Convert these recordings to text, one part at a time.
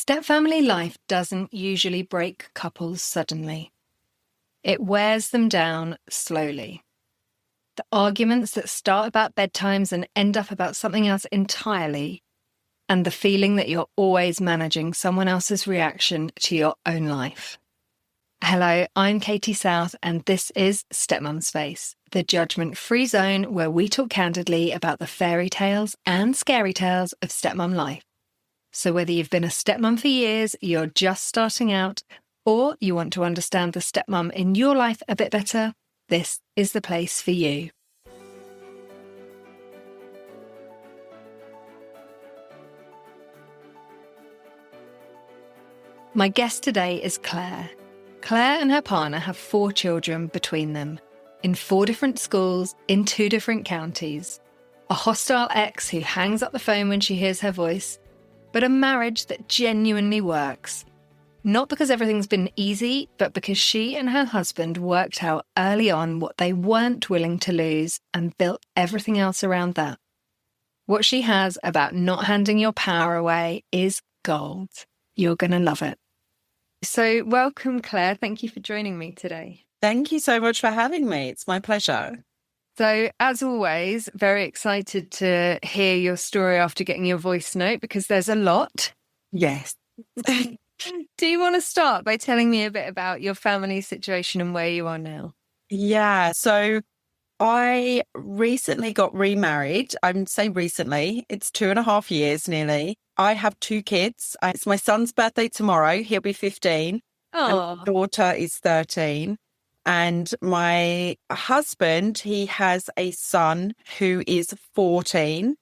Stepfamily life doesn't usually break couples suddenly. It wears them down slowly. The arguments that start about bedtimes and end up about something else entirely, and the feeling that you're always managing someone else's reaction to your own life. Hello, I'm Katie South, and this is Stepmum Space, the judgment-free zone where we talk candidly about the fairy tales and scary tales of stepmum life. So whether you've been a stepmum for years, you're just starting out, or you want to understand the stepmum in your life a bit better, this is the place for you. My guest today is Clare. Clare and her partner have 4 children between them, in 4 different schools, in 2 different counties. A hostile ex who hangs up the phone when she hears her voice, but a marriage that genuinely works. Not because everything's been easy, but because she and her husband worked out early on what they weren't willing to lose and built everything else around that. What she has about not handing your power away is gold. You're going to love it. So welcome, Clare. Thank you for joining me today. Thank you so much for having me. It's my pleasure. So, as always, very excited to hear your story after getting your voice note because there's a lot. Yes. Do you want to start by telling me a bit about your family situation and where you are now? Yeah. So I recently got remarried. I'm saying recently. It's 2.5 years nearly. I have 2 kids. It's my son's birthday tomorrow. He'll be 15. And my daughter is 13. And my husband, he has a son who is 14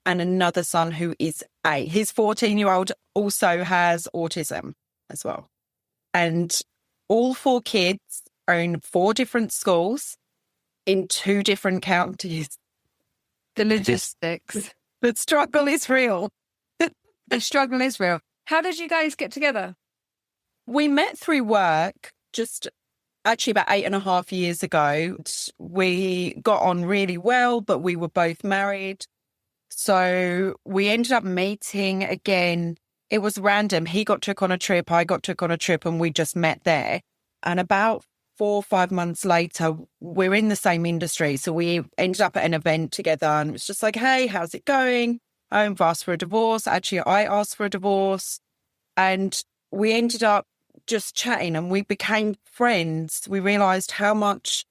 and another son who is 8. His 14-year-old also has autism as well. And all 4 kids are in 4 different schools in 2 different counties. The logistics. The struggle is real. The struggle is real. How did you guys get together? We met through work actually about 8.5 years ago. We got on really well, but we were both married. So we ended up meeting again. It was random. He got took on a trip, I got took on a trip, and we just met there. And about 4 or 5 months later, we're in the same industry. So we ended up at an event together and it was just like, hey, how's it going? I've asked for a divorce. Actually, I asked for a divorce. And we ended up just chatting and we became friends. We realized how much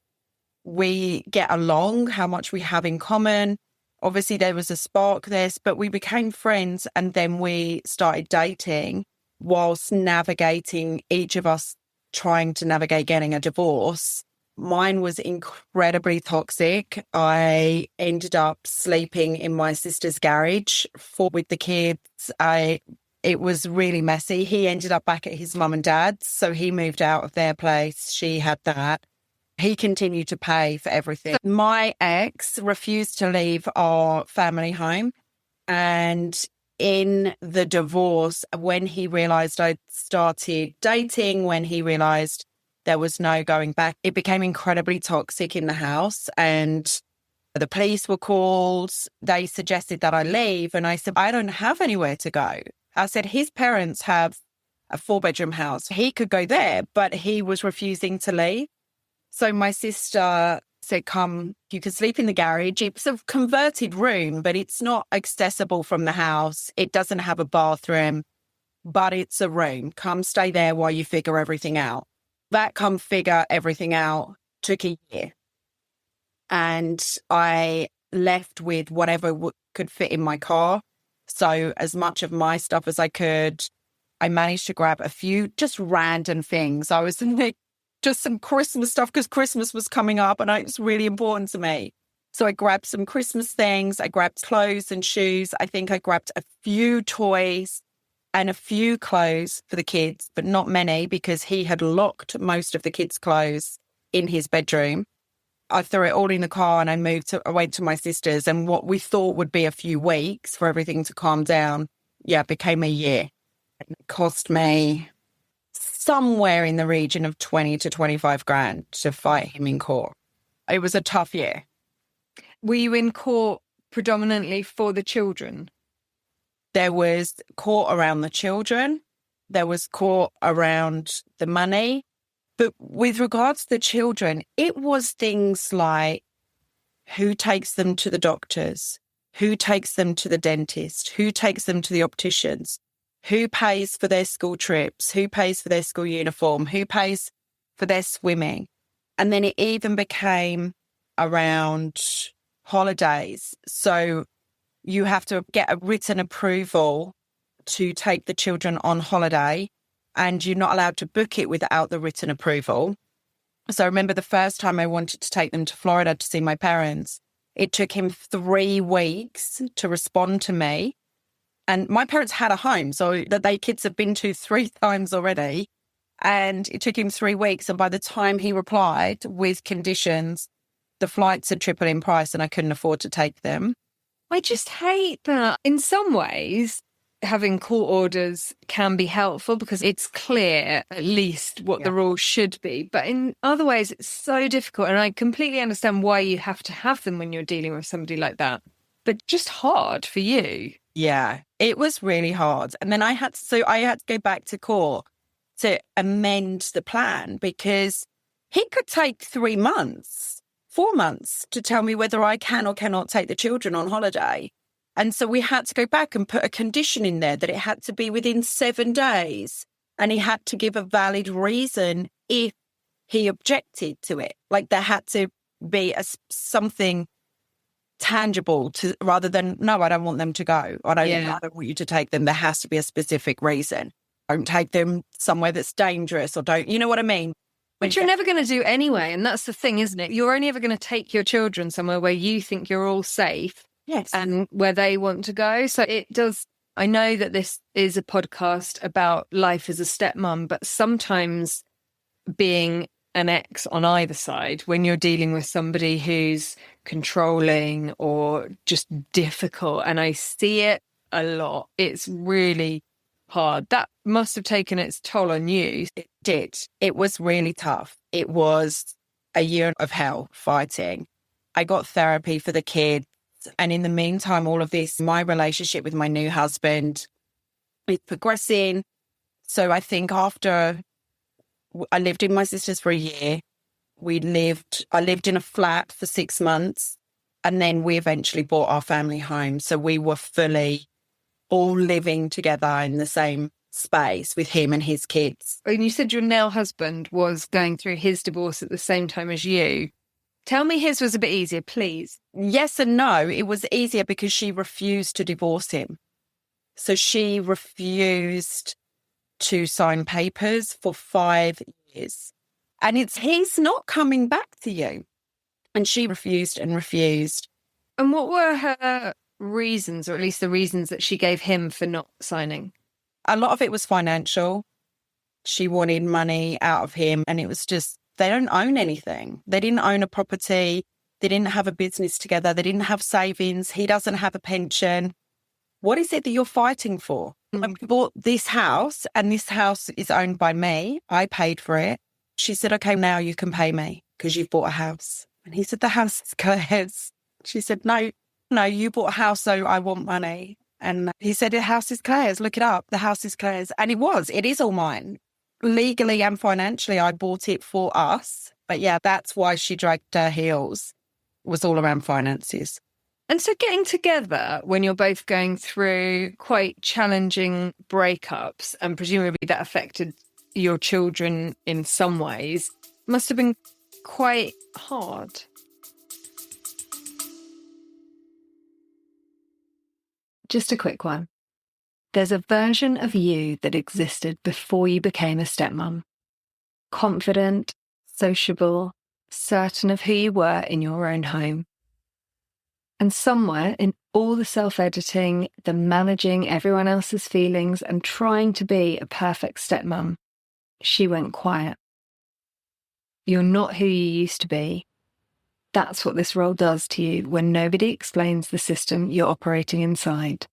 we get along, how much we have in common. Obviously, there was a spark there, but we became friends and then we started dating whilst navigating, each of us trying to navigate getting a divorce. Mine was incredibly toxic. I ended up sleeping in my sister's garage with the kids. It was really messy. He ended up back at his mum and dad's, so he moved out of their place. She had that. He continued to pay for everything. My ex refused to leave our family home. And in the divorce, when he realised I'd started dating, when he realised there was no going back, it became incredibly toxic in the house. And the police were called. They suggested that I leave. And I said, I don't have anywhere to go. I said, his parents have a 4-bedroom house. He could go there, but he was refusing to leave. So my sister said, come, you can sleep in the garage. It's a converted room, but it's not accessible from the house. It doesn't have a bathroom, but it's a room. Come stay there while you figure everything out. That come figure everything out took a year. And I left with whatever could fit in my car. So as much of my stuff as I could, I managed to grab a few just random things. I was like, just some Christmas stuff because Christmas was coming up and it was really important to me. So I grabbed some Christmas things. I grabbed clothes and shoes. I think I grabbed a few toys and a few clothes for the kids, but not many because he had locked most of the kids' clothes in his bedroom. I threw it all in the car and I went to my sister's, and what we thought would be a few weeks for everything to calm down, became a year. It cost me somewhere in the region of 20 to 25 grand to fight him in court. It was a tough year. Were you in court predominantly for the children? There was court around the children. There was court around the money. But with regards to the children, it was things like who takes them to the doctors, who takes them to the dentist, who takes them to the opticians, who pays for their school trips, who pays for their school uniform, who pays for their swimming. And then it even became around holidays. So you have to get a written approval to take the children on holiday, and you're not allowed to book it without the written approval. So I remember the first time I wanted to take them to Florida to see my parents, it took him 3 weeks to respond to me. And my parents had a home, so that they kids have been to 3 times already. And it took him 3 weeks. And by the time he replied with conditions, the flights had tripled in price and I couldn't afford to take them. I just hate that. In some ways, having court orders can be helpful because it's clear at least what the rules should be. But in other ways, it's so difficult. And I completely understand why you have to have them when you're dealing with somebody like that. But just hard for you. Yeah, it was really hard. And then I had to go back to court to amend the plan because he could take 3 months, 4 months to tell me whether I can or cannot take the children on holiday. And so we had to go back and put a condition in there that it had to be within 7 days. And he had to give a valid reason if he objected to it. Like there had to be something tangible to rather than, no, I don't want them to go. I don't want you to take them. There has to be a specific reason. Don't take them somewhere that's dangerous or don't, you know what I mean? Which you're never going to do anyway. And that's the thing, isn't it? You're only ever going to take your children somewhere where you think you're all safe. Yes. And where they want to go. So it does. I know that this is a podcast about life as a stepmom, but sometimes being an ex on either side, when you're dealing with somebody who's controlling or just difficult, and I see it a lot, it's really hard. That must have taken its toll on you. It did. It was really tough. It was a year of hell fighting. I got therapy for the kids. And in the meantime, all of this, my relationship with my new husband is progressing. So I think after I lived in my sister's for a year, I lived in a flat for 6 months, and then we eventually bought our family home. So we were fully all living together in the same space with him and his kids. And you said your now husband was going through his divorce at the same time as you. Tell me his was a bit easier, please. Yes and no. It was easier because she refused to divorce him. So she refused to sign papers for 5 years. And he's not coming back to you. And she refused and refused. And what were her reasons, or at least the reasons that she gave him for not signing? A lot of it was financial. She wanted money out of him, and it was just, they don't own anything. They didn't own a property. They didn't have a business together. They didn't have savings. He doesn't have a pension. What is it that you're fighting for? I bought this house, and this house is owned by me. I paid for it. She said, okay, now you can pay me because you've bought a house. And he said, the house is Claire's. She said, no, you bought a house, so I want money. And he said, the house is Claire's. Look it up. The house is Claire's. And it is all mine. Legally and financially, I bought it for us. But yeah, that's why she dragged her heels. It was all around finances. And so getting together when you're both going through quite challenging breakups, and presumably that affected your children in some ways, must have been quite hard. Just a quick one. There's a version of you that existed before you became a stepmom. Confident, sociable, certain of who you were in your own home. And somewhere in all the self-editing, the managing everyone else's feelings and trying to be a perfect stepmom, she went quiet. You're not who you used to be. That's what this role does to you when nobody explains the system you're operating inside.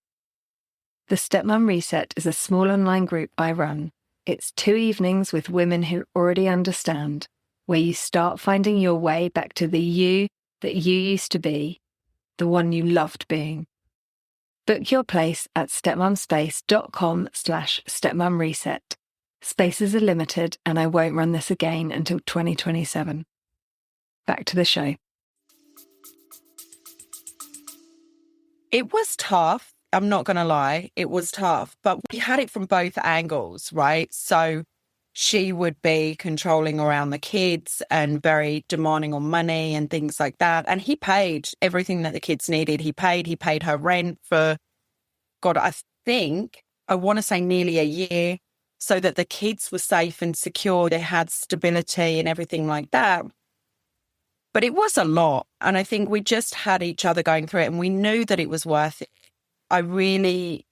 The Stepmum Reset is a small online group I run. It's 2 evenings with women who already understand, where you start finding your way back to the you that you used to be, the one you loved being. Book your place at stepmomspace.com/stepmomreset. Spaces are limited and I won't run this again until 2027. Back to the show. It was tough. I'm not going to lie. It was tough, but we had it from both angles, right? So she would be controlling around the kids and very demanding on money and things like that. And he paid everything that the kids needed. He paid her rent for, God, I want to say nearly a year, so that the kids were safe and secure. They had stability and everything like that. But it was a lot. And I think we just had each other going through it and we knew that it was worth it. I really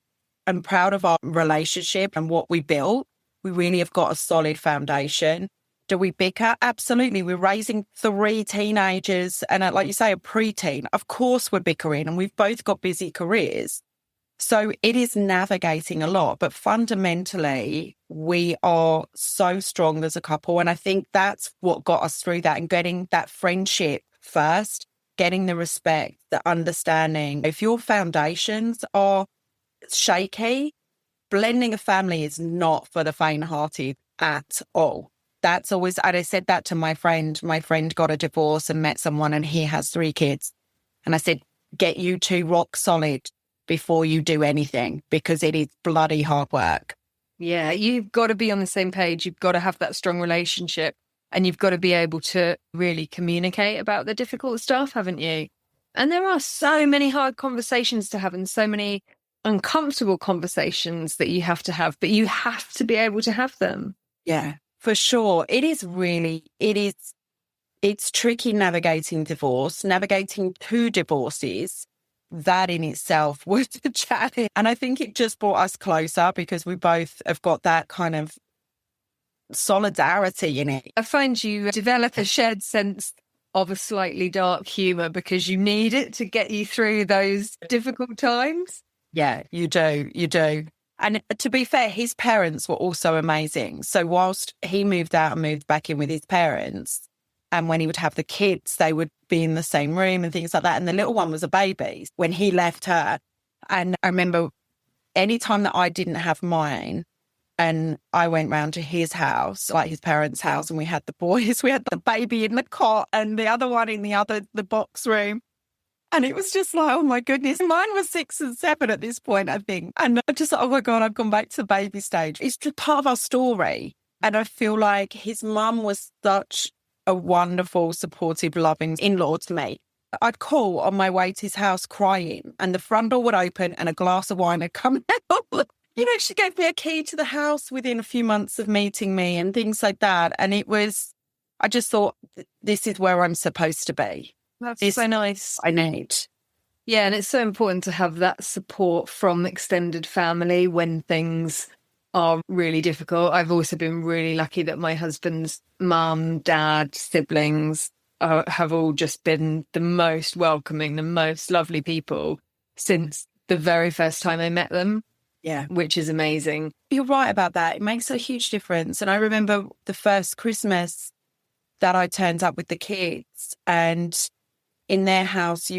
am proud of our relationship and what we built. We really have got a solid foundation. Do we bicker? Absolutely. We're raising 3 teenagers and, like you say, a preteen. Of course we're bickering and we've both got busy careers. So it is navigating a lot, but fundamentally we are so strong as a couple. And I think that's what got us through that, and getting that friendship first, getting the respect, the understanding. If your foundations are shaky, blending a family is not for the faint-hearted at all. That's always, and I said that to my friend. My friend got a divorce and met someone and he has 3 kids. And I said, get you 2 rock solid before you do anything, because it is bloody hard work. Yeah, you've got to be on the same page. You've got to have that strong relationship and you've got to be able to really communicate about the difficult stuff, haven't you? And there are so many hard conversations to have and so many uncomfortable conversations that you have to have, but you have to be able to have them. Yeah, for sure. It's tricky navigating divorce, navigating 2 divorces. That in itself was a challenge. And I think it just brought us closer because we both have got that kind of solidarity in it. I find you develop a shared sense of a slightly dark humour because you need it to get you through those difficult times. Yeah, you do. You do. And to be fair, his parents were also amazing. So whilst he moved out and moved back in with his parents, and when he would have the kids, they would be in the same room and things like that. And the little one was a baby when he left her. And I remember any time that I didn't have mine and I went round to his house, like his parents' house, and we had the boys, we had the baby in the cot and the other one in the box room. And it was just like, oh my goodness, mine was 6 and 7 at this point, I think. And I just, oh my God, I've gone back to the baby stage. It's just part of our story. And I feel like his mum was such a wonderful, supportive, loving in-law to me. I'd call on my way to his house crying and the front door would open and a glass of wine had come out. You know, she gave me a key to the house within a few months of meeting me and things like that. And I just thought, this is where I'm supposed to be. That's so nice. I need. Yeah, and it's so important to have that support from extended family when things are really difficult. I've also been really lucky that my husband's mum, dad, siblings have all just been the most welcoming, the most lovely people since the very first time I met them. Yeah. Which is amazing. You're right about that. It makes a huge difference. And I remember the first Christmas that I turned up with the kids, and in their house,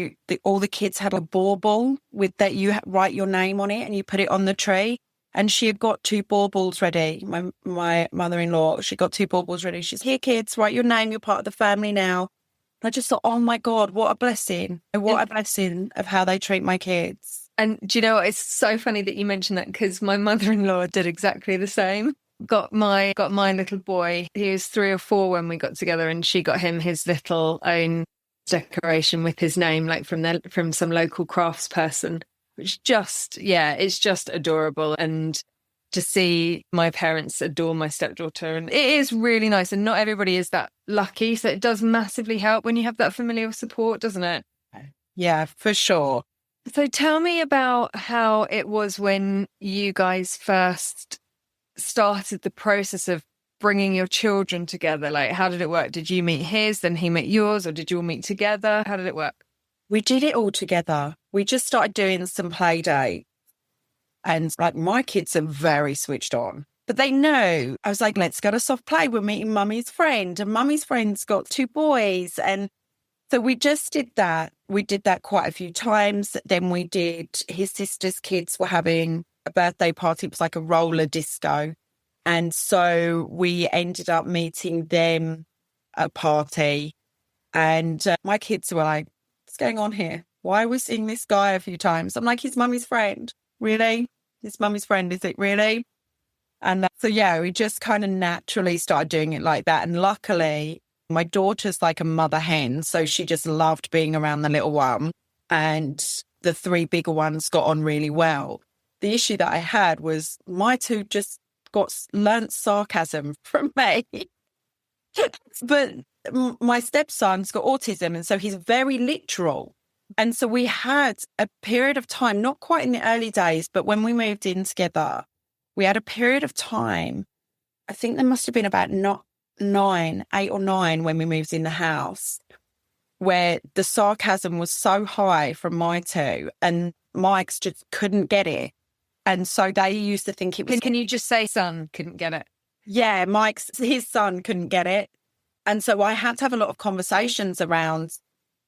all the kids had a bauble with that you write your name on it and you put it on the tree. And she had got 2 baubles ready. My mother-in-law, she got 2 baubles ready. She's, here, kids, write your name. You're part of the family now. And I just thought, oh my God, what a blessing. What a blessing of how they treat my kids. And do you know what? It's so funny that you mentioned that because my mother-in-law did exactly the same. Got my little boy. He was 3 or 4 when we got together, and she got him his little own decoration with his name, like from some local crafts person. Which it's just adorable. And to see my parents adore my stepdaughter, and it is really nice. And not everybody is that lucky. So it does massively help when you have that familial support, doesn't it? Yeah, for sure. So tell me about how it was when you guys first started the process of bringing your children together. Like, how did it work? Did you meet his, then he met yours, or did you all meet together? How did it work? We did it all together. We just started doing some play dates. And like, my kids are very switched on, but they know. I was like, let's go to soft play. We're meeting mummy's friend, and mummy's friend's got 2 boys. And So we just did that. We did that quite a few times. Then we did, his sister's kids were having a birthday party. It was like a roller disco. And so we ended up meeting them at a party. And my kids were like, what's going on here? Why are we seeing this guy a few times? I'm like, his mummy's friend. Really? His mummy's friend, is it really? And so, yeah, we just kind of naturally started doing it like that. And luckily, my daughter's like a mother hen. So she just loved being around the little one. And the three bigger ones got on really well. The issue that I had was my two just learnt sarcasm from me. But my stepson's got autism. And so he's very literal. And so we had a period of time, not quite in the early days, but when we moved in together, we had a period of time. I think there must have been about 8 or 9 when we moved in the house, where the sarcasm was so high from my two and Mike's just couldn't get it. And so they used to think it was... Can you just say son couldn't get it? Yeah, his son couldn't get it. And so I had to have a lot of conversations around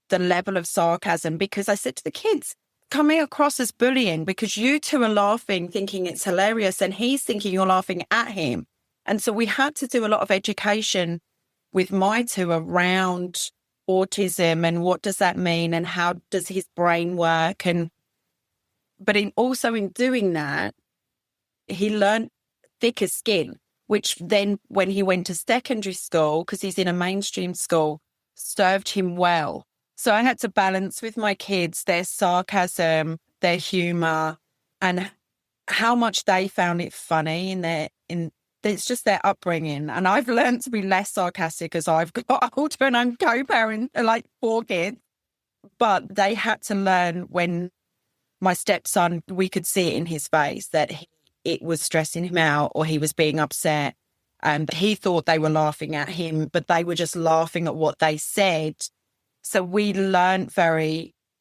the level of sarcasm, because I said to the kids, coming across as bullying because you two are laughing, thinking it's hilarious, and he's thinking you're laughing at him. And so we had to do a lot of education with my two around autism and what does that mean and how does his brain work. But also in doing that, he learned thicker skin, which then when he went to secondary school, because he's in a mainstream school, served him well. So I had to balance with my kids their sarcasm, their humour, and how much they found it funny it's just their upbringing. And I've learned to be less sarcastic as I've got older, and I'm co-parent, like 4 kids. But they had to learn when my stepson, we could see it in his face that it was stressing him out or he was being upset. And he thought they were laughing at him, but they were just laughing at what they said. So we learned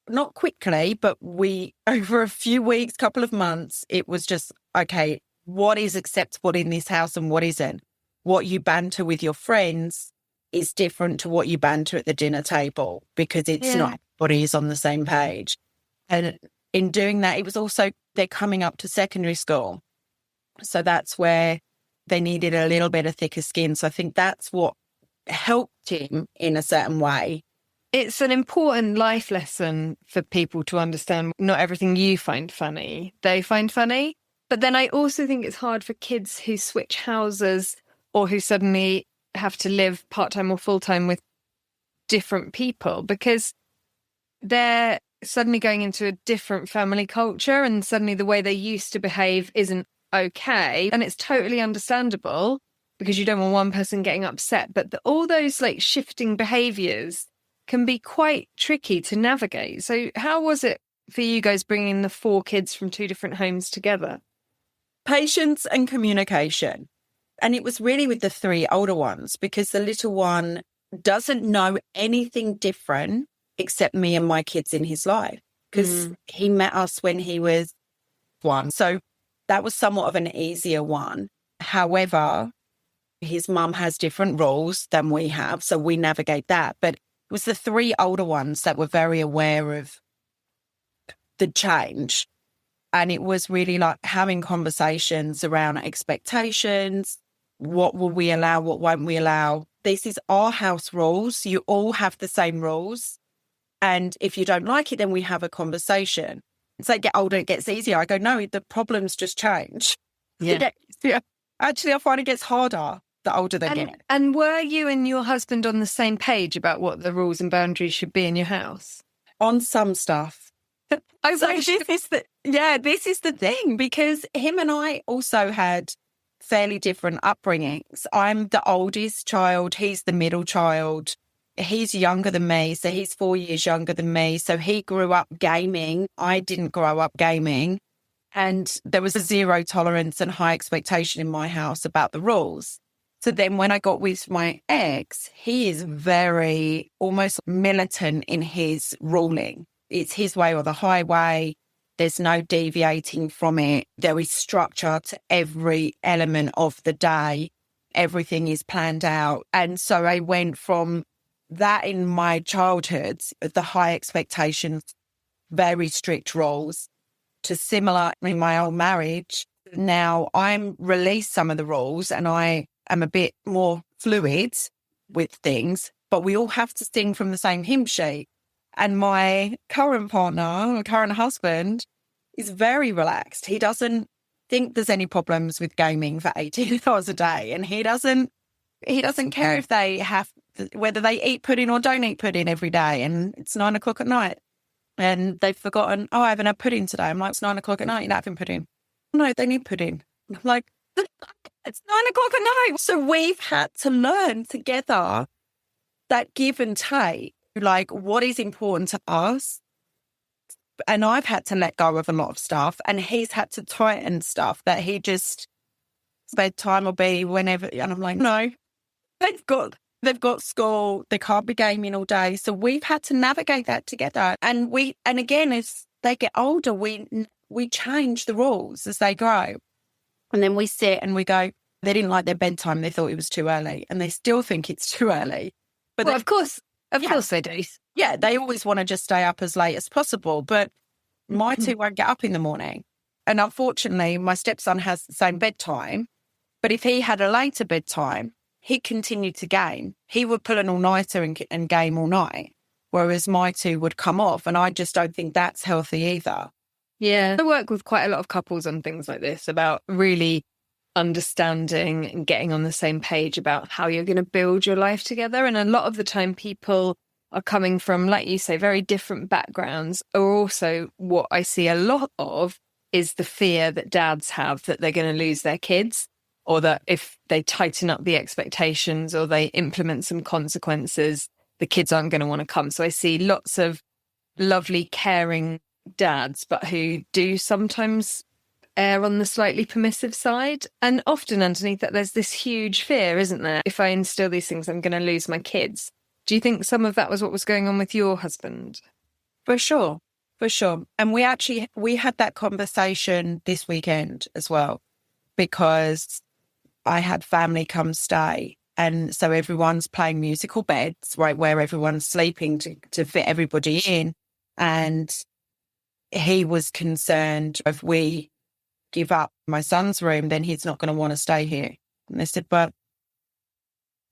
not quickly, but over a few weeks, couple of months, it was just, okay, what is acceptable in this house and what isn't? What you banter with your friends is different to what you banter at the dinner table, because it's not everybody is on the same page. And in doing that, it was also, they're coming up to secondary school. So that's where they needed a little bit of thicker skin. So I think that's what helped him in a certain way. It's an important life lesson for people to understand. Not everything you find funny, they find funny. But then I also think it's hard for kids who switch houses or who suddenly have to live part-time or full-time with different people, because they're suddenly going into a different family culture and suddenly the way they used to behave isn't okay. And it's totally understandable because you don't want one person getting upset. But all those like shifting behaviours can be quite tricky to navigate. So how was it for you guys bringing the 4 kids from 2 different homes together? Patience and communication. And it was really with the 3 older ones, because the little one doesn't know anything different except me and my kids in his life, because he met us when he was 1. So that was somewhat of an easier one. However, his mum has different rules than we have, so we navigate that. But it was the 3 older ones that were very aware of the change. And it was really like having conversations around expectations. What will we allow? What won't we allow? This is our house rules. You all have the same rules. And if you don't like it, then we have a conversation. As they get older, it gets easier. I go, no, the problems just change. Yeah. Actually, I find it gets harder the older they get. And were you and your husband on the same page about what the rules and boundaries should be in your house? On some stuff. This is the thing, because him and I also had fairly different upbringings. I'm the oldest child. He's the middle child. He's younger than me. So he's 4 years younger than me. So he grew up gaming. I didn't grow up gaming. And there was a zero tolerance and high expectation in my house about the rules. So then when I got with my ex, he is very almost militant in his ruling. It's his way or the highway. There's no deviating from it. There is structure to every element of the day. Everything is planned out. And so I went from that in my childhood, the high expectations, very strict rules, to similar in my old marriage. Now I'm released some of the rules and I am a bit more fluid with things, but we all have to sing from the same hymn sheet. And my current partner, my current husband, is very relaxed. He doesn't think there's any problems with gaming for 18 hours a day. And he doesn't care if they have, whether they eat pudding or don't eat pudding every day. And it's 9 o'clock at night. And they've forgotten, oh, I haven't had pudding today. I'm like, it's 9 o'clock at night, you're not having pudding. No, they need pudding. I'm like, it's 9 o'clock at night. So we've had to learn together that give and take, like what is important to us. And I've had to let go of a lot of stuff, and he's had to tighten stuff that he just, bedtime will be whenever. And I'm like, no, they've got school, they can't be gaming all day. So we've had to navigate that together. And again, as they get older, we change the rules as they grow. And then we sit and we go, they didn't like their bedtime. They thought it was too early, and they still think it's too early. But well, of course they do. Yeah, they always want to just stay up as late as possible. But my two won't get up in the morning. And unfortunately, my stepson has the same bedtime. But if he had a later bedtime, he'd continue to game. He would pull an all-nighter and game all night, whereas my two would come off. And I just don't think that's healthy either. Yeah. I work with quite a lot of couples on things like this, about really understanding and getting on the same page about how you're going to build your life together. And a lot of the time people are coming from, like you say, very different backgrounds. Or also what I see a lot of is the fear that dads have that they're going to lose their kids, or that if they tighten up the expectations or they implement some consequences, the kids aren't going to want to come. So I see lots of lovely, caring dads, but who do sometimes err on the slightly permissive side. And often underneath that, there's this huge fear, isn't there? If I instill these things, I'm going to lose my kids. Do you think some of that was what was going on with your husband? For sure. And we had that conversation this weekend as well, because I had family come stay. And so everyone's playing musical beds, right, where everyone's sleeping to fit everybody in. And he was concerned if we give up my son's room, then he's not going to want to stay here. And I said, but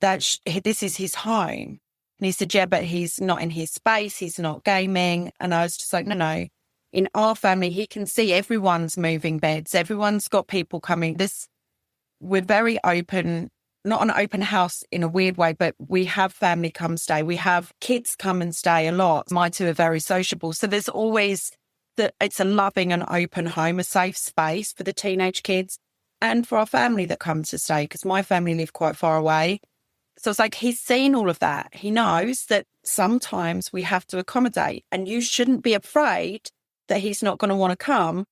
this is his home. And he said, yeah, but he's not in his space. He's not gaming. And I was just like, no. In our family, he can see everyone's moving beds. Everyone's got people coming. We're very open, not an open house in a weird way, but we have family come stay. We have kids come and stay a lot. My two are very sociable. So there's always it's a loving and open home, a safe space for the teenage kids and for our family that come to stay, because my family live quite far away. So it's like he's seen all of that. He knows that sometimes we have to accommodate, and you shouldn't be afraid that he's not going to want to come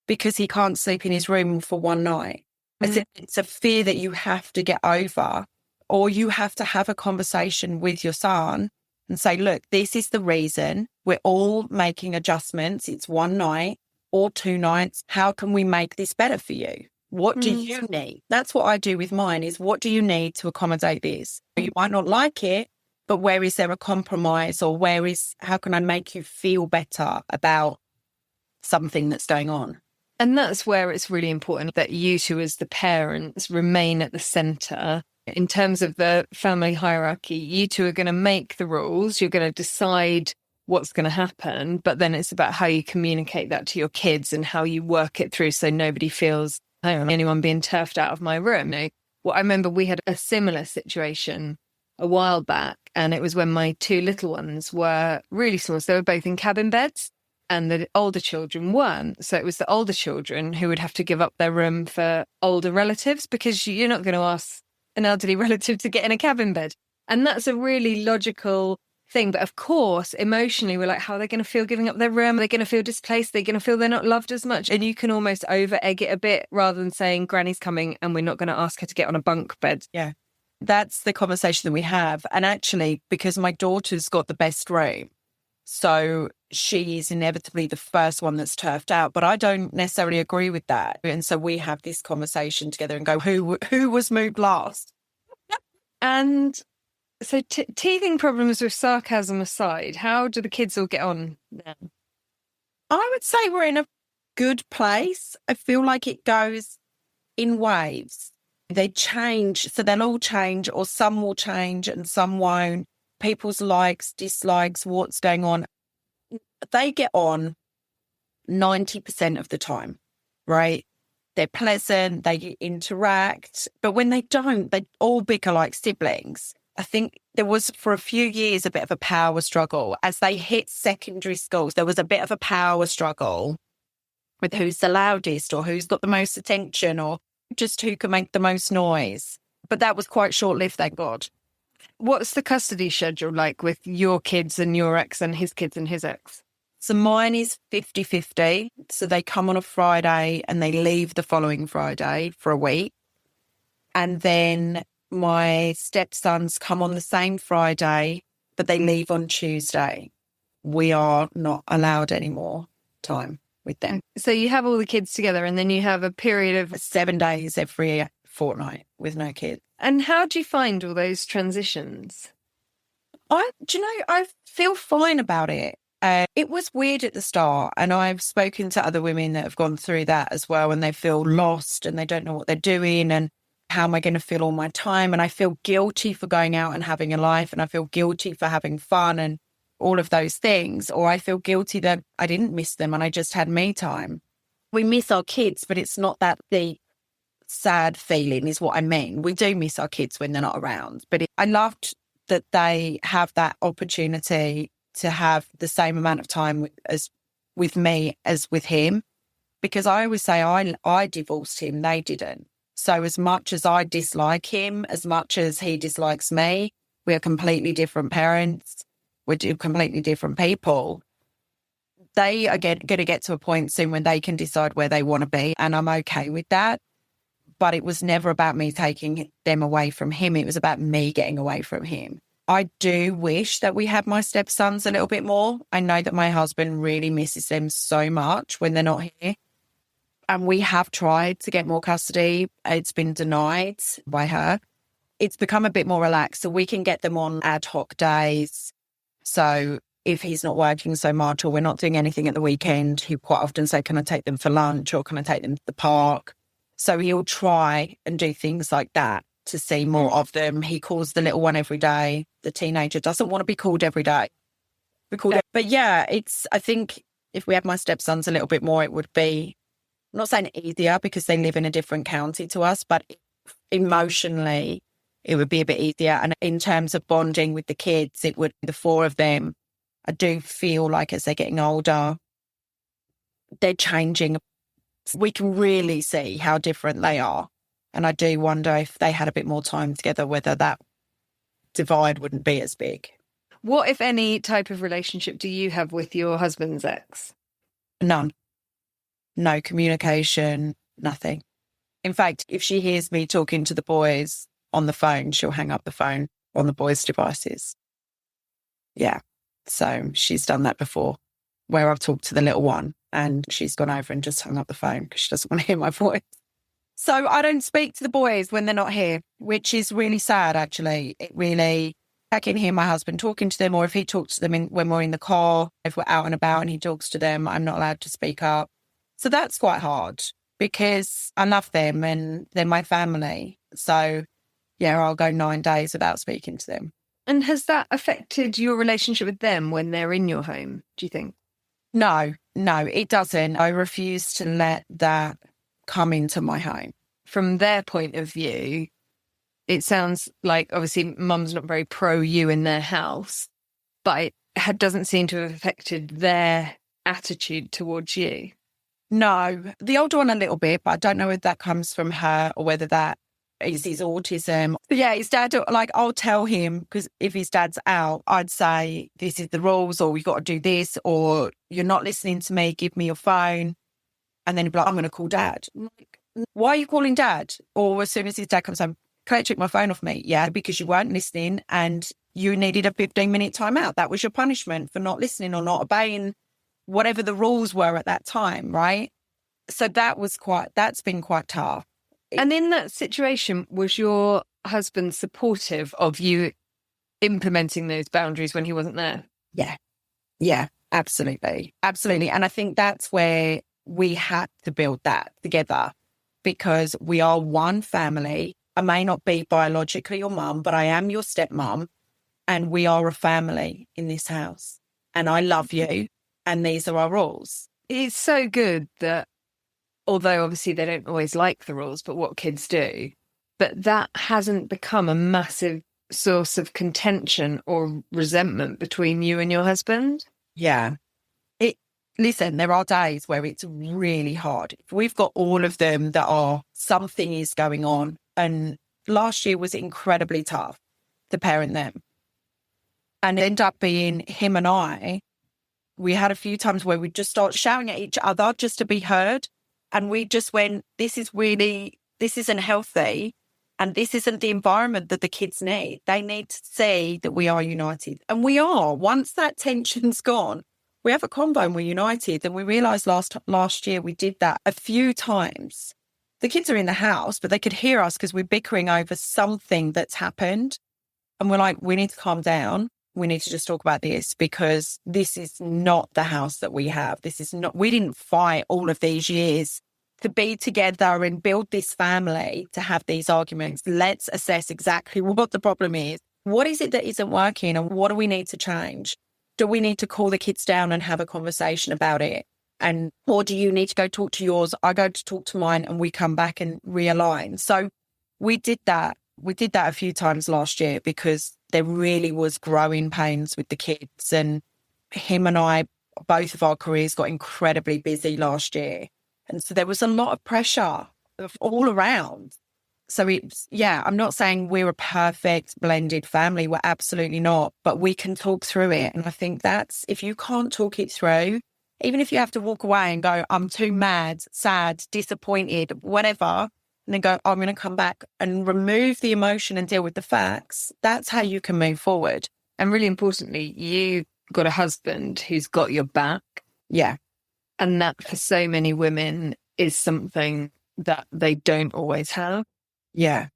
because he can't sleep in his room for one night. Mm-hmm. It's a fear that you have to get over, or you have to have a conversation with your son and say, look, this is the reason. We're all making adjustments. It's one night or 2 nights. How can we make this better for you? What do you need? That's what I do with mine, is what do you need to accommodate this? You might not like it, but where is there a compromise, or how can I make you feel better about something that's going on? And that's where it's really important that you two as the parents remain at the centre. In terms of the family hierarchy, you two are going to make the rules. You're going to decide what's going to happen, but then it's about how you communicate that to your kids and how you work it through so nobody feels, I don't know, anyone being turfed out of my room. Well, I remember we had a similar situation a while back, and it was when my 2 little ones were really small. So they were both in cabin beds, and the older children weren't. So it was the older children who would have to give up their room for older relatives, because you're not going to ask an elderly relative to get in a cabin bed. And that's a really logical thing. But of course, emotionally, we're like, how are they going to feel giving up their room? Are they going to feel displaced? They're going to feel they're not loved as much. And you can almost over egg it a bit, rather than saying, Granny's coming and we're not going to ask her to get on a bunk bed. Yeah. That's the conversation that we have. And actually, because my daughter's got the best room, so she's inevitably the first one that's turfed out. But I don't necessarily agree with that. And so we have this conversation together and go, who was moved last? And So teething problems with sarcasm aside, how do the kids all get on now? I would say we're in a good place. I feel like it goes in waves. They change, so they'll all change, or some will change and some won't. People's likes, dislikes, what's going on. They get on 90% of the time, right? They're pleasant, they interact, but when they don't, they all bicker like siblings. I think there was for a few years a bit of a power struggle. As they hit secondary schools, there was a bit of a power struggle with who's the loudest or who's got the most attention or just who can make the most noise. But that was quite short-lived, thank God. What's the custody schedule like with your kids and your ex and his kids and his ex? So mine is 50-50. So they come on a Friday and they leave the following Friday for a week. And then my stepsons come on the same Friday, but they leave on Tuesday. We are not allowed any more time with them. So you have all the kids together and then you have a period of 7 days every fortnight with no kids. And how do you find all those transitions? I feel fine about it. It was weird at the start, and I've spoken to other women that have gone through that as well, and they feel lost and they don't know what they're doing and how am I going to fill all my time? And I feel guilty for going out and having a life, and I feel guilty for having fun and all of those things, or I feel guilty that I didn't miss them and I just had me time. We miss our kids, but it's not that deep. Sad feeling is what I mean. We do miss our kids when they're not around, but I loved that they have that opportunity to have the same amount of time as with me as with him, because I always say I divorced him, they didn't. So as much as I dislike him, as much as he dislikes me, we are completely different parents. We're completely different people. They are going to get to a point soon when they can decide where they want to be, and I'm okay with that. But it was never about me taking them away from him. It was about me getting away from him. I do wish that we had my stepsons a little bit more. I know that my husband really misses them so much when they're not here. And we have tried to get more custody. It's been denied by her. It's become a bit more relaxed, so we can get them on ad hoc days. So if he's not working so much or we're not doing anything at the weekend, he'll quite often say, can I take them for lunch or can I take them to the park? So he'll try and do things like that to see more of them. He calls the little one every day. The teenager doesn't want to be called every day. But yeah, I think if we had my stepsons a little bit more, it would be, I'm not saying easier because they live in a different county to us, but emotionally, it would be a bit easier. And in terms of bonding with the kids, it would be the four of them. I do feel like as they're getting older, they're changing. We can really see how different they are. And I do wonder if they had a bit more time together, whether that divide wouldn't be as big. What, if any, type of relationship do you have with your husband's ex? None. No communication, nothing. In fact, if she hears me talking to the boys on the phone, she'll hang up the phone on the boys' devices. Yeah. So she's done that before, where I've talked to the little one and she's gone over and just hung up the phone because she doesn't want to hear my voice. So I don't speak to the boys when they're not here, which is really sad, actually. I can hear my husband talking to them, or if he talks to them when we're in the car, if we're out and about and he talks to them, I'm not allowed to speak up. So that's quite hard because I love them and they're my family. So yeah, I'll go 9 days without speaking to them. And has that affected your relationship with them when they're in your home, do you think? No, it doesn't. I refuse to let that come into my home. From their point of view, it sounds like obviously mum's not very pro you in their house, but it doesn't seem to have affected their attitude towards you. No, the older one a little bit, but I don't know whether that comes from her or whether that is his autism. But yeah, his dad, like I'll tell him, because if his dad's out, I'd say, this is the rules, or we got to do this, or you're not listening to me, give me your phone. And then he'd be like, I'm going to call dad. I'm like, why are you calling dad? Or as soon as his dad comes home, Claire took my phone off me. Yeah, because you weren't listening and you needed a 15-minute timeout. That was your punishment for not listening or not obeying whatever the rules were at that time, right? So that's been quite tough. And in that situation, was your husband supportive of you implementing those boundaries when he wasn't there. Yeah. Yeah, absolutely. Absolutely. And I think that's where we had to build that together, because we are one family. I may not be biologically your mum, but I am your stepmom, and we are a family in this house. And I love you. And these are our rules. It's so good that, although obviously they don't always like the rules, but what kids do, but that hasn't become a massive source of contention or resentment between you and your husband. Yeah. Listen, there are days where it's really hard. We've got all of them that are something is going on. And last year was incredibly tough to parent them. And it ended up being him and I. We had a few times where we'd just start shouting at each other just to be heard. And we just went, this isn't healthy. And this isn't the environment that the kids need. They need to see that we are united. And we are. Once that tension's gone, we have a convo and we're united. And we realised last year we did that a few times. The kids are in the house, but they could hear us because we're bickering over something that's happened. And we're like, we need to calm down. We need to just talk about this, because this is not the house that we have. We didn't fight all of these years to be together and build this family to have these arguments. Let's assess exactly what the problem is. What is it that isn't working, and what do we need to change? Do we need to call the kids down and have a conversation about it? Or do you need to go talk to yours? I go to talk to mine, and we come back and realign. So we did that. We did that a few times last year, because there really was growing pains with the kids. And him and I, both of our careers got incredibly busy last year. And so there was a lot of pressure all around. So I'm not saying we're a perfect blended family. We're absolutely not, but we can talk through it. And I think if you can't talk it through, even if you have to walk away and go, I'm too mad, sad, disappointed, whatever, and then go, I'm going to come back and remove the emotion and deal with the facts. That's how you can move forward. And really importantly, you got a husband who's got your back. Yeah. And that for so many women is something that they don't always have. Yeah.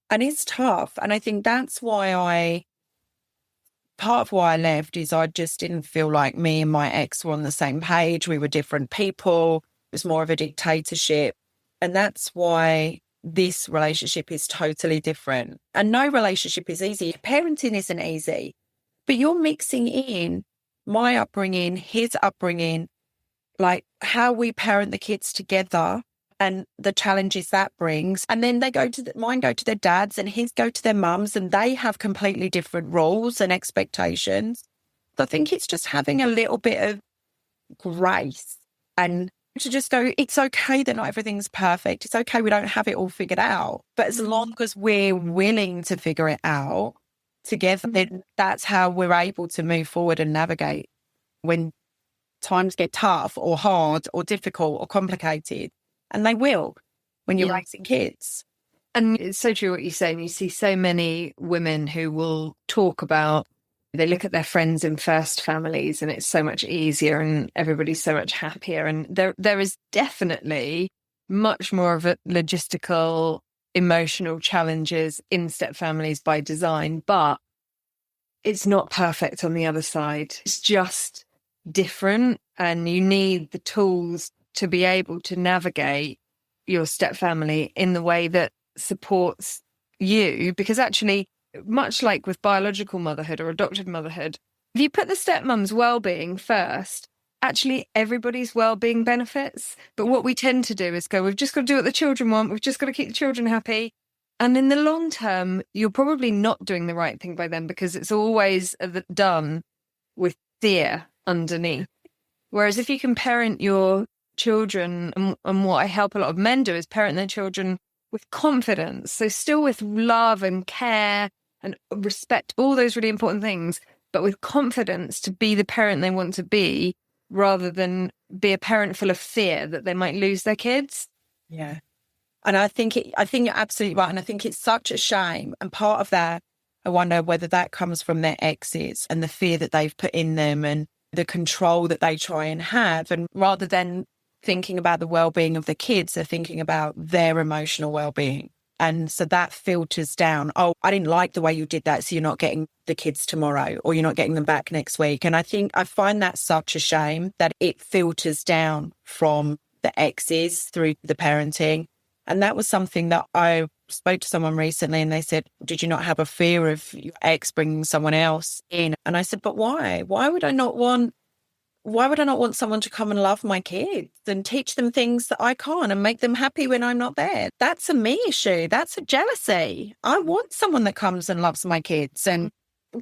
And it's tough. And I think that's why part of why I left is I just didn't feel like me and my ex were on the same page. We were different people. It was more of a dictatorship. And that's why this relationship is totally different. And no relationship is easy. Parenting isn't easy, but you're mixing in my upbringing, his upbringing, like how we parent the kids together and the challenges that brings. And then mine go to their dads and his go to their mums, and they have completely different rules and expectations. So I think it's just having a little bit of grace and to just go, it's okay that not everything's perfect. It's okay we don't have it all figured out. But as long as we're willing to figure it out together, then that's how we're able to move forward and navigate when times get tough or hard or difficult or complicated. And they will when you're raising kids. And it's so true what you say. And you see so many women who will talk about, they look at their friends in first families and it's so much easier and everybody's so much happier. And there is definitely much more of a logistical, emotional challenges in step families by design, but it's not perfect on the other side. It's just different, and you need the tools to be able to navigate your step family in the way that supports you, because actually, much like with biological motherhood or adopted motherhood, if you put the stepmom's well-being first, actually everybody's well-being benefits. But what we tend to do is go, we've just got to do what the children want. We've just got to keep the children happy. And in the long term, you're probably not doing the right thing by them, because it's always done with fear underneath. Whereas if you can parent your children, and what I help a lot of men do is parent their children with confidence. So still with love and care and respect, all those really important things, but with confidence to be the parent they want to be, rather than be a parent full of fear that they might lose their kids. Yeah. And I think you're absolutely right. And I think it's such a shame. And part of that, I wonder whether that comes from their exes and the fear that they've put in them and the control that they try and have. And rather than thinking about the well-being of the kids, they're thinking about their emotional well-being. And so that filters down. Oh, I didn't like the way you did that. So you're not getting the kids tomorrow, or you're not getting them back next week. And I find that such a shame that it filters down from the exes through the parenting. And that was something that I spoke to someone recently, and they said, did you not have a fear of your ex bringing someone else in? And I said, but why? Why would I not want someone to come and love my kids and teach them things that I can't and make them happy when I'm not there? That's a me issue. That's a jealousy. I want someone that comes and loves my kids and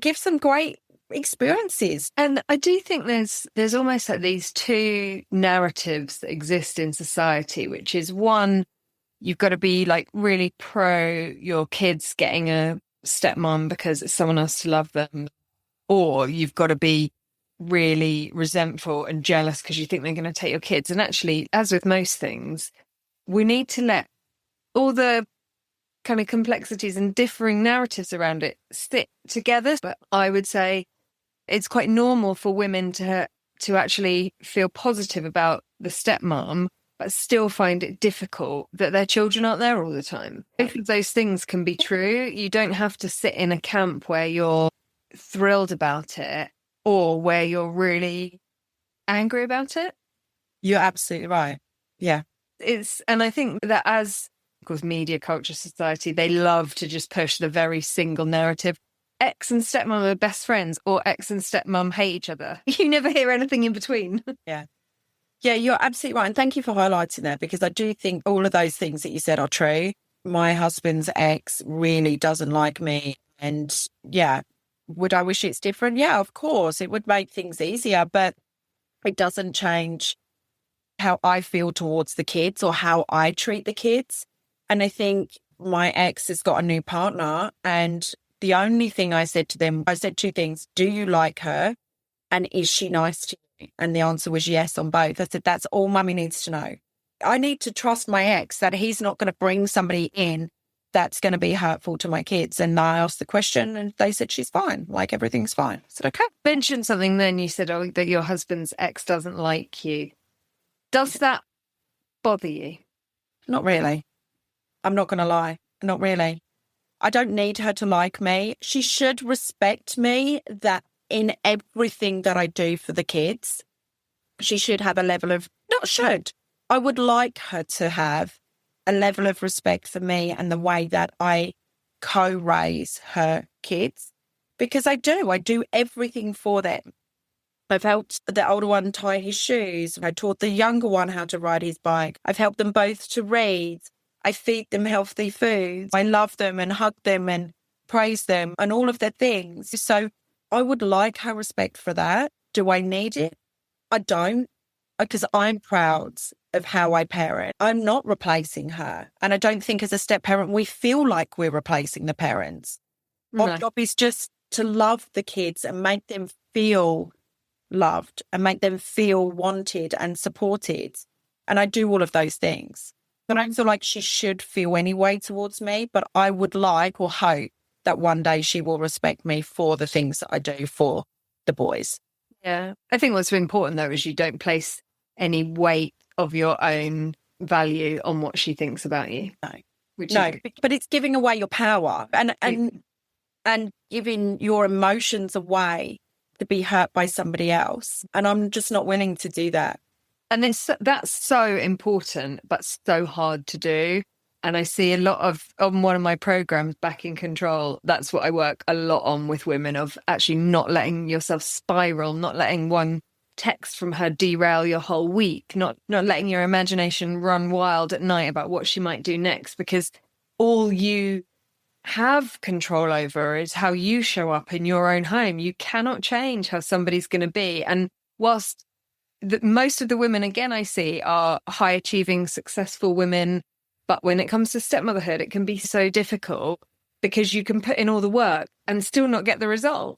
gives them great experiences. And I do think there's almost like these two narratives that exist in society, which is one, you've got to be like really pro your kids getting a stepmom because it's someone else to love them, or you've got to be really resentful and jealous because you think they're going to take your kids. And actually, as with most things, we need to let all the kind of complexities and differing narratives around it sit together. But I would say it's quite normal for women to actually feel positive about the stepmom, but still find it difficult that their children aren't there all the time. Both of those things can be true. You don't have to sit in a camp where you're thrilled about it or where you're really angry about it. You're absolutely right. Yeah. And I think that as, of course, media, culture, society, they love to just push the very single narrative. Ex and stepmom are best friends, or ex and stepmom hate each other. You never hear anything in between. Yeah. Yeah, you're absolutely right. And thank you for highlighting that, because I do think all of those things that you said are true. My husband's ex really doesn't like me. And yeah, would I wish it's different? Yeah, of course. It would make things easier, but it doesn't change how I feel towards the kids or how I treat the kids. And I think my ex has got a new partner, and the only thing I said to them, I said two things. Do you like her? And is she nice to you? And the answer was yes on both. I said, that's all mummy needs to know. I need to trust my ex that he's not going to bring somebody in that's going to be hurtful to my kids. And I asked the question and they said, she's fine. Like, everything's fine. I said, okay. Mentioned something then, you said, oh, that your husband's ex doesn't like you. Does that bother you? Not really. I'm not going to lie. Not really. I don't need her to like me. She should respect me, that in everything that I do for the kids, she should have a level of, not should, I would like her to have a level of respect for me and the way that I co-raise her kids, because I do everything for them. I've helped the older one tie his shoes. I taught the younger one how to ride his bike. I've helped them both to read. I feed them healthy foods. I love them and hug them and praise them and all of their things. So I would like her respect for that. Do I need it? I don't, because I'm proud of how I parent. I'm not replacing her. And I don't think as a step parent, we feel like we're replacing the parents. No. Our job is just to love the kids and make them feel loved and make them feel wanted and supported. And I do all of those things. I don't feel like she should feel any way towards me, but I would like or hope that one day she will respect me for the things that I do for the boys. Yeah. I think what's important, though, is you don't place any weight of your own value on what she thinks about you. No, but it's giving away your power and giving your emotions away to be hurt by somebody else. And I'm just not willing to do that. And that's so important, but so hard to do. And I see a lot on one of my programs, Back in Control, that's what I work a lot on with women, of actually not letting yourself spiral, not letting one text from her derail your whole week, not letting your imagination run wild at night about what she might do next, because all you have control over is how you show up in your own home. You cannot change how somebody's going to be. And whilst most of the women, again, I see are high achieving, successful women, but when it comes to stepmotherhood, it can be so difficult because you can put in all the work and still not get the result.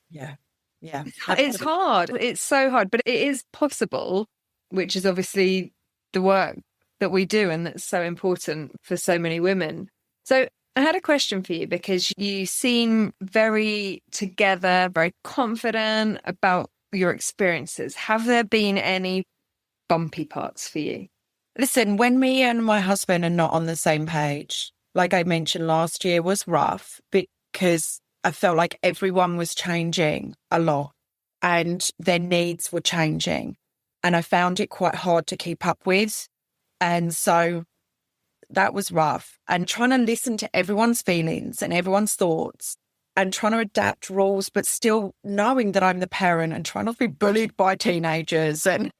Yeah. Yeah. It's hard. It's so hard, but it is possible, which is obviously the work that we do. And that's so important for so many women. So I had a question for you, because you seem very together, very confident about your experiences. Have there been any bumpy parts for you? Listen, when me and my husband are not on the same page, like I mentioned last year, was rough because I felt like everyone was changing a lot and their needs were changing. And I found it quite hard to keep up with. And so that was rough. And trying to listen to everyone's feelings and everyone's thoughts and trying to adapt rules, but still knowing that I'm the parent and trying not to be bullied by teenagers. And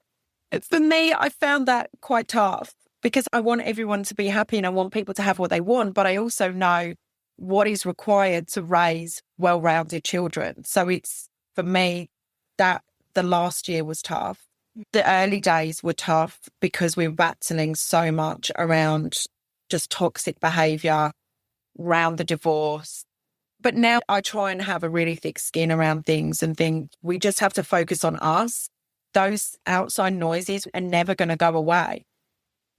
for me, I found that quite tough because I want everyone to be happy and I want people to have what they want, but I also know what is required to raise well-rounded children. So it's, for me, that the last year was tough. The early days were tough because we were battling so much around just toxic behaviour, around the divorce. But now I try and have a really thick skin around things and think we just have to focus on us. Those outside noises are never going to go away.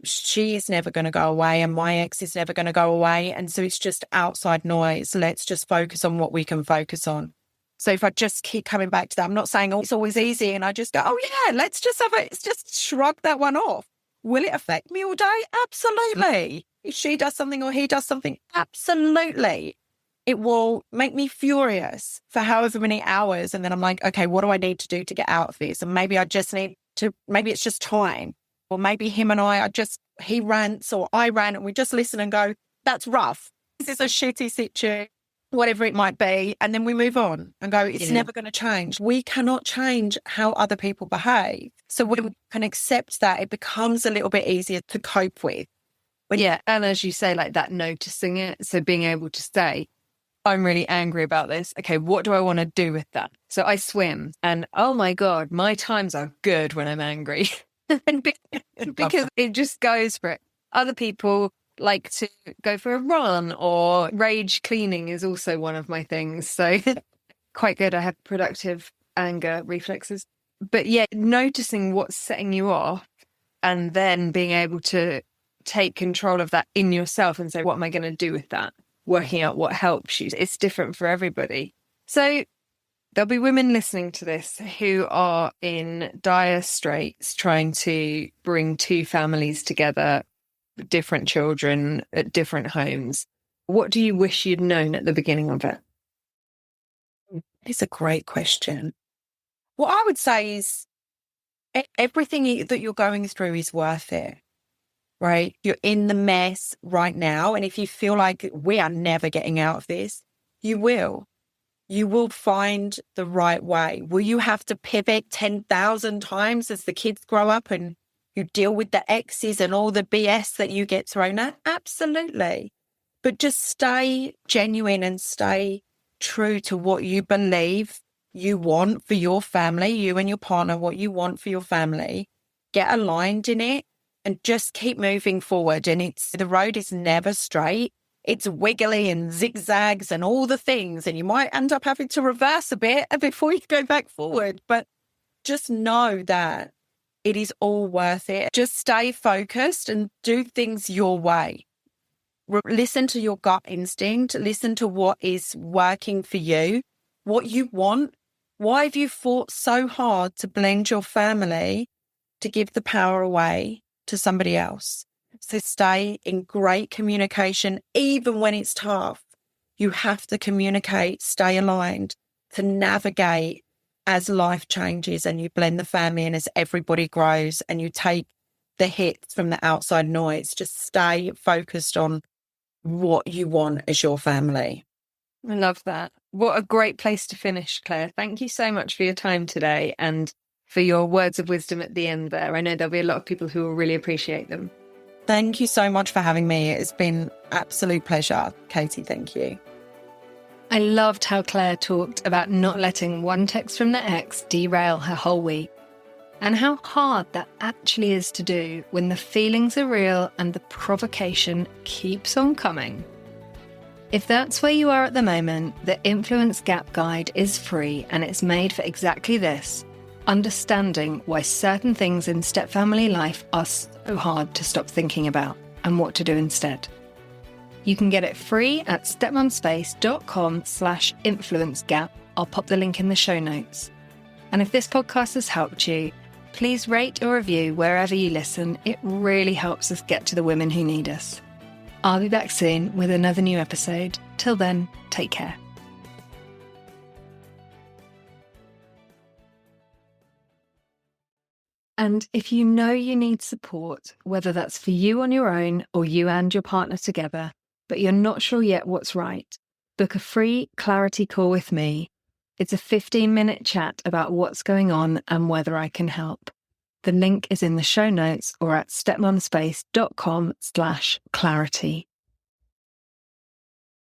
She is never going to go away and my ex is never going to go away. And so it's just outside noise. Let's just focus on what we can focus on. So if I just keep coming back to that, I'm not saying, oh, it's always easy. And I just go, oh yeah, let's just shrug that one off. Will it affect me all day? Absolutely. If she does something or he does something, absolutely. It will make me furious for however many hours. And then I'm like, okay, what do I need to do to get out of this? And maybe I just need to, maybe it's just time. Or maybe him and I are just, he rants or I rant and we just listen and go, that's rough. This is a shitty situation, whatever it might be. And then we move on and go, it's never going to change. We cannot change how other people behave. So when we can accept that, it becomes a little bit easier to cope with. Yeah. And as you say, like that, noticing it. So being able to say, I'm really angry about this. Okay, what do I want to do with that? So I swim and oh my God, my times are good when I'm angry. Because it just goes for it. Other people like to go for a run or rage cleaning is also one of my things. So quite good. I have productive anger reflexes. But yeah, noticing what's setting you off and then being able to take control of that in yourself and say, what am I going to do with that? Working out what helps you. It's different for everybody. So there'll be women listening to this who are in dire straits trying to bring two families together, different children at different homes. What do you wish you'd known at the beginning of it? It's a great question. What I would say is everything that you're going through is worth it. Right? You're in the mess right now. And if you feel like we are never getting out of this, you will. You will find the right way. Will you have to pivot 10,000 times as the kids grow up and you deal with the exes and all the BS that you get thrown at? Absolutely. But just stay genuine and stay true to what you believe you want for your family, you and your partner, what you want for your family. Get aligned in it. And just keep moving forward. And the road is never straight. It's wiggly and zigzags and all the things. And you might end up having to reverse a bit before you go back forward. But just know that it is all worth it. Just stay focused and do things your way. Listen to your gut instinct. Listen to what is working for you, what you want. Why have you fought so hard to blend your family, to give the power away to somebody else? So stay in great communication, even when it's tough. You have to communicate, stay aligned to navigate as life changes and you blend the family and as everybody grows and you take the hits from the outside noise. Just stay focused on what you want as your family. I love that. What a great place to finish, Claire. Thank you so much for your time today and for your words of wisdom at the end there. I know there'll be a lot of people who will really appreciate them. Thank you so much for having me. It's been absolute pleasure. Katie, thank you. I loved how Claire talked about not letting one text from the ex derail her whole week and how hard that actually is to do when the feelings are real and the provocation keeps on coming. If that's where you are at the moment, the Influence Gap Guide is free and it's made for exactly this. Understanding why certain things in stepfamily life are so hard to stop thinking about and what to do instead. You can get it free at stepmumspace.com/influencegap. I'll pop the link in the show notes. And if this podcast has helped you, please rate or review wherever you listen. It really helps us get to the women who need us. I'll be back soon with another new episode. Till then, take care. And if you know you need support, whether that's for you on your own or you and your partner together, but you're not sure yet what's right, book a free clarity call with me. It's a 15-minute chat about what's going on and whether I can help. The link is in the show notes or at stepmomspace.com/clarity.